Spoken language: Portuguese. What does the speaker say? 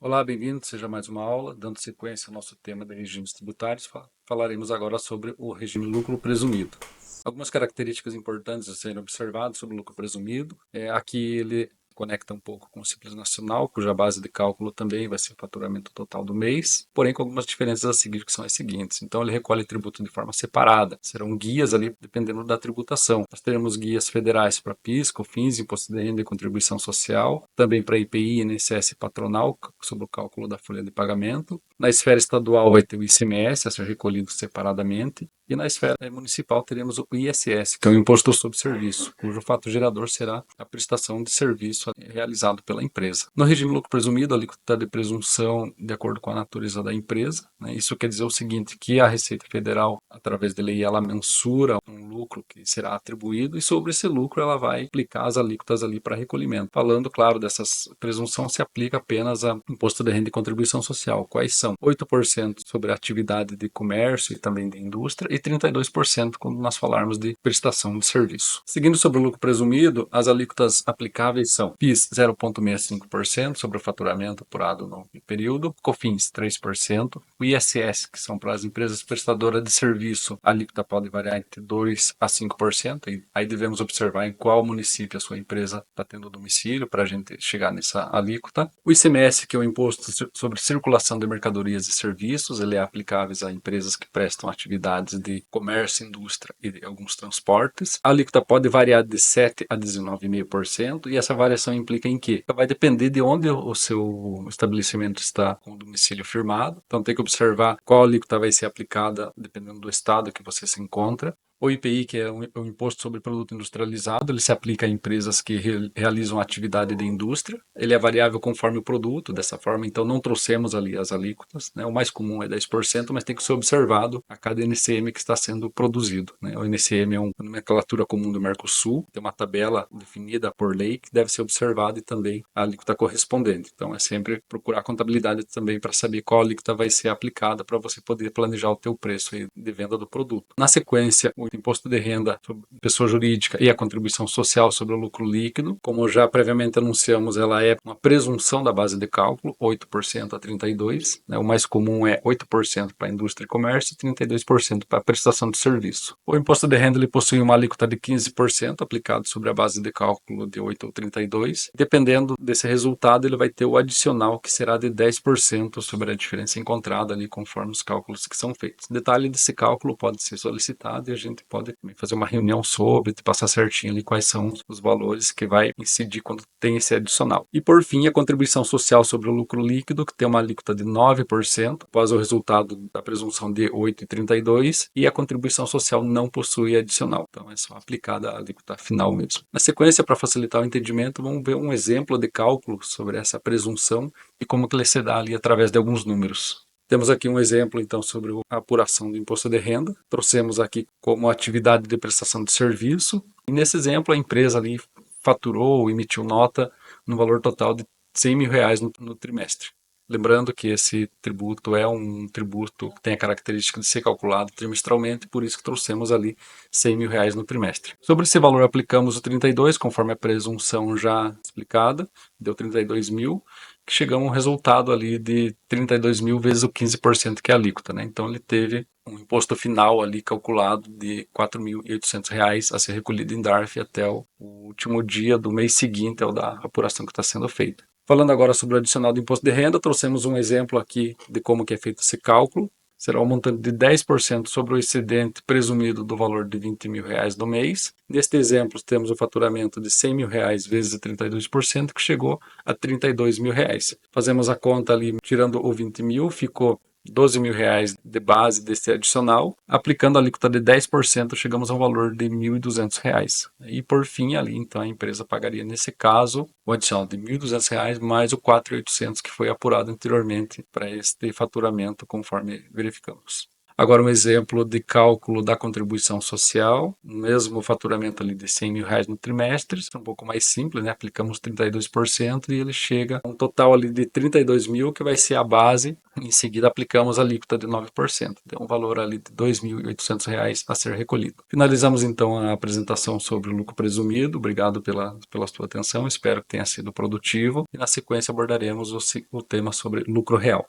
Olá, bem-vindo, seja mais uma aula. Dando sequência ao nosso tema de regimes tributários, falaremos agora sobre o regime lucro presumido. Algumas características importantes a serem observadas sobre o lucro presumido. Aqui ele conecta um pouco com o Simples Nacional, cuja base de cálculo também vai ser o faturamento total do mês, porém com algumas diferenças a seguir, que são as seguintes. Então ele recolhe tributo de forma separada, serão guias ali dependendo da tributação. Nós teremos guias federais para PIS, COFINS, Imposto de Renda e Contribuição Social, também para IPI, INSS e patronal, sobre o cálculo da folha de pagamento. Na esfera estadual vai ter o ICMS a ser recolhido separadamente, e na esfera municipal teremos o ISS, que é o Imposto sobre Serviço, cujo fato gerador será a prestação de serviço realizado pela empresa. No regime lucro presumido, a alíquota de presunção de acordo com a natureza da empresa, né? Isso quer dizer o seguinte, que a Receita Federal, através de lei, ela mensura um lucro que será atribuído e sobre esse lucro ela vai aplicar as alíquotas ali para recolhimento. Falando, claro, dessas presunção se aplica apenas a imposto de renda e contribuição social. Quais são? 8% sobre a atividade de comércio e também de indústria e 32% quando nós falarmos de prestação de serviço. Seguindo sobre o lucro presumido, as alíquotas aplicáveis são PIS 0,65% sobre o faturamento apurado no período, COFINS 3%, o ISS, que são para as empresas prestadoras de serviço, a alíquota pode variar entre 2% a 5%, e aí devemos observar em qual município a sua empresa está tendo domicílio para a gente chegar nessa alíquota. O ICMS, que é o Imposto sobre Circulação de Mercadorias e Serviços, ele é aplicável a empresas que prestam atividades de comércio, indústria e de alguns transportes. A alíquota pode variar de 7% a 19,5%, e essa variação implica em quê? Vai depender de onde o seu estabelecimento está com o domicílio firmado, então tem que observar qual alíquota vai ser aplicada dependendo do estado que você se encontra. O IPI, que é o Imposto sobre Produto Industrializado, ele se aplica a empresas que realizam atividade de indústria. Ele é variável conforme o produto, dessa forma, então não trouxemos ali as alíquotas, né? O mais comum é 10%, mas tem que ser observado a cada NCM que está sendo produzido, né? O NCM é uma nomenclatura comum do Mercosul, tem uma tabela definida por lei que deve ser observada e também a alíquota correspondente. Então é sempre procurar a contabilidade também para saber qual alíquota vai ser aplicada para você poder planejar o teu preço de venda do produto. Na sequência, o imposto de renda sobre pessoa jurídica e a contribuição social sobre o lucro líquido. Como já previamente anunciamos, ela é uma presunção da base de cálculo, 8% a 32%. Né? O mais comum é 8% para indústria e comércio e 32% para prestação de serviço. O imposto de renda ele possui uma alíquota de 15% aplicado sobre a base de cálculo de 8 ou 32%. Dependendo desse resultado, ele vai ter o adicional, que será de 10% sobre a diferença encontrada ali conforme os cálculos que são feitos. Detalhe desse cálculo pode ser solicitado e a gente pode fazer uma reunião sobre, passar certinho ali quais são os valores que vai incidir quando tem esse adicional. E por fim, a contribuição social sobre o lucro líquido, que tem uma alíquota de 9%, após o resultado da presunção de 8,32%, e a contribuição social não possui adicional. Então é só aplicada a alíquota final mesmo. Na sequência, para facilitar o entendimento, vamos ver um exemplo de cálculo sobre essa presunção e como que ele se dá ali através de alguns números. Temos aqui um exemplo, então, sobre a apuração do imposto de renda. Trouxemos aqui como atividade de prestação de serviço. E nesse exemplo, a empresa ali faturou, emitiu nota no valor total de R$ 100.000 no trimestre. Lembrando que esse tributo é um tributo que tem a característica de ser calculado trimestralmente, por isso que trouxemos ali R$ 100.000 no trimestre. Sobre esse valor aplicamos o 32, conforme a presunção já explicada, deu 32 mil, que chegamos a um resultado ali de 32 mil vezes o 15% que é a alíquota, né? Então ele teve um imposto final ali calculado de R$ 4.800 a ser recolhido em DARF até o último dia do mês seguinte ao da apuração que está sendo feita. Falando agora sobre o adicional do imposto de renda, trouxemos um exemplo aqui de como que é feito esse cálculo. Será um montante de 10% sobre o excedente presumido do valor de R$ 20.000 do mês. Neste exemplo, temos o faturamento de R$ 100.000 vezes 32%, que chegou a R$ 32.000. Fazemos a conta ali, tirando o 20 mil, ficou R$ 12.000 de base desse adicional. Aplicando a alíquota de 10%, chegamos a um valor de R$ 1.200. E por fim, ali, então, a empresa pagaria, nesse caso, o adicional de R$ 1.200 mais o 4.800 que foi apurado anteriormente para este faturamento, conforme verificamos. Agora um exemplo de cálculo da contribuição social, mesmo faturamento ali de R$ 100.000 no trimestre, é um pouco mais simples, né? Aplicamos 32% e ele chega a um total ali de 32.000, que vai ser a base. Em seguida aplicamos a alíquota de 9%, tem um valor ali de R$ 2.800 a ser recolhido. Finalizamos então a apresentação sobre o lucro presumido. Obrigado pela sua atenção, espero que tenha sido produtivo. E na sequência abordaremos o tema sobre lucro real.